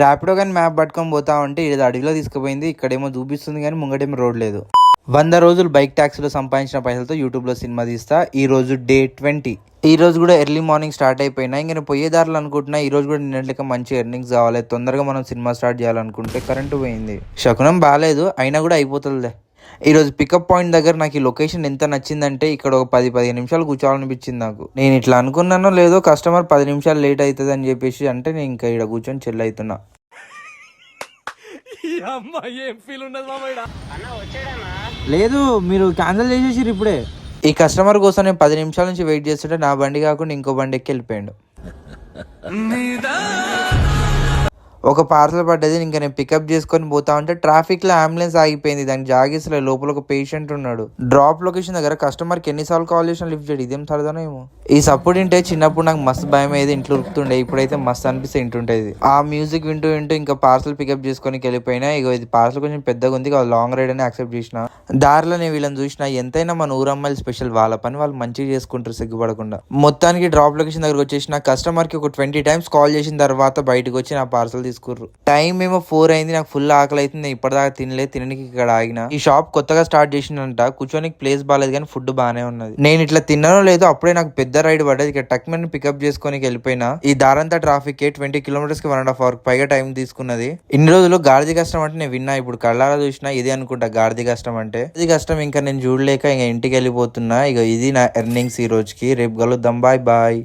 ర్యాపిడో కానీ మ్యాప్ పట్టుకొని పోతా ఉంటే ఇది అడవిలో తీసుకుపోయింది. ఇక్కడేమో చూపిస్తుంది కానీ ముంగటేమో రోడ్ లేదు. 100 రోజులు బైక్ ట్యాక్సీలో సంపాదించిన పైసలతో యూట్యూబ్లో సినిమా తీస్తా. ఈ రోజు డే 20. ఈ రోజు కూడా ఎర్లీ మార్నింగ్ స్టార్ట్ అయిపోయినా. ఇంకా నేను పోయే దారిలో అనుకుంటున్నా ఈ రోజు కూడా నిన్నట్లక మంచి ఎర్నింగ్స్ కావాలి, తొందరగా మనం సినిమా స్టార్ట్ చేయాలనుకుంటే కరెంటు పోయింది. శకునం బాగాలేదు, అయినా కూడా అయిపోతుందిలే. ఈరోజు పికప్ పాయింట్ దగ్గర నాకు ఈ లొకేషన్ ఎంత నచ్చిందంటే ఇక్కడ ఒక 10-15 నిమిషాలు కూర్చోవాలనిపించింది నాకు. నేను ఇట్లా అనుకున్నానో లేదో కస్టమర్ 10 నిమిషాలు లేట్ అవుతుంది అని చెప్పేసి అంటే నేను ఇంకా ఇక్కడ కూర్చొని చెల్ అవుతున్నా. లేదు, మీరు క్యాన్సిల్ చేసేసారు ఇప్పుడే. ఈ కస్టమర్ కోసం నేను 10 నిమిషాల నుంచి వెయిట్ చేస్తుంటే నా బండి కాకుండా ఇంకో బండి ఎక్కి వెళ్ళిపోయాడు. ఒక పార్సల్ పడ్డది, ఇంకా నేను పికప్ చేసుకొని పోతా ఉంటే ట్రాఫిక్ లో అంబులెన్స్ ఆగిపోయింది. దానికి జాగేసలే, లోపల ఒక పేషెంట్ ఉన్నాడు. డ్రాప్ లొకేషన్ దగ్గర కస్టమర్ కి ఎన్నిసార్లు కాల్ చేసిన లిఫ్ట్ చేయడు. ఇదేం సరదానో ఏమో. ఈ సపోర్ట్ ఇంటే చిన్నప్పుడు నాకు మస్తు భయం అయ్యేది, ఇంట్లో ఉరుకుతుండే. ఇప్పుడైతే మస్తు అనిపిస్తే ఇంటుంటేది. ఆ మ్యూజిక్ వింటూ వింటూ ఇంకా పార్సల్ పికప్ చేసుకొని వెళ్ళిపోయినా. ఇక ఇది పార్సల్ కొంచెం పెద్దగా ఉంది, లాంగ్ రైడ్ అని యాక్సెప్ట్ చేసిన. దారిలో నేను వీళ్ళని చూసిన. ఎంతైనా మన ఊరమ్మాయిలు స్పెషల్, వాళ్ళ పని వాళ్ళు మంచిగా చేసుకుంటారు సిగ్గుపడకుండా. మొత్తానికి డ్రాప్ లొకేషన్ దగ్గరకు వచ్చేసిన. కస్టమర్ కి ఒక 20 టైమ్స్ కాల్ చేసిన తర్వాత బయటకు వచ్చి నా పార్సల్ తీసుకుర్రు. టైం ఏమో 4 అయింది. నాకు ఫుల్ ఆకలి అవుతుంది. ఇప్పటిదాకా తినడానికి ఇక్కడ ఆగిన. ఈ షాప్ కొత్తగా స్టార్ట్ చేసిందంట. కూర్చోనికి ప్లేస్ బాగాలేదు కానీ ఫుడ్ బాగానే ఉన్నది. నేను ఇట్లా తిన్నానో లేదో అప్పుడే నాకు పెద్ద రైడ్ పడ్డది. ఇక్కడ టక్మెన్ పికప్ చేసుకొని వెళ్ళిపోయినా. ఈ దారంతా ట్రాఫిక్ 20 కిలోమీటర్స్ కి 1.5 hours పైగా టైం తీసుకున్నది. ఇన్ని రోజులు గాడిద కష్టం అంటే నేను విన్నా, ఇప్పుడు కళ్ళారా చూసినా. ఇదే అనుకుంటా గాడిద కష్టం అంటే. ఇది కష్టం ఇంకా నేను చూడలేక ఇంకా ఇంటికి వెళ్ళిపోతున్నా. ఇక ఇది నా ఎర్నింగ్స్ ఈ రోజుకి. రేపు కలుద్దాం. Bye bye.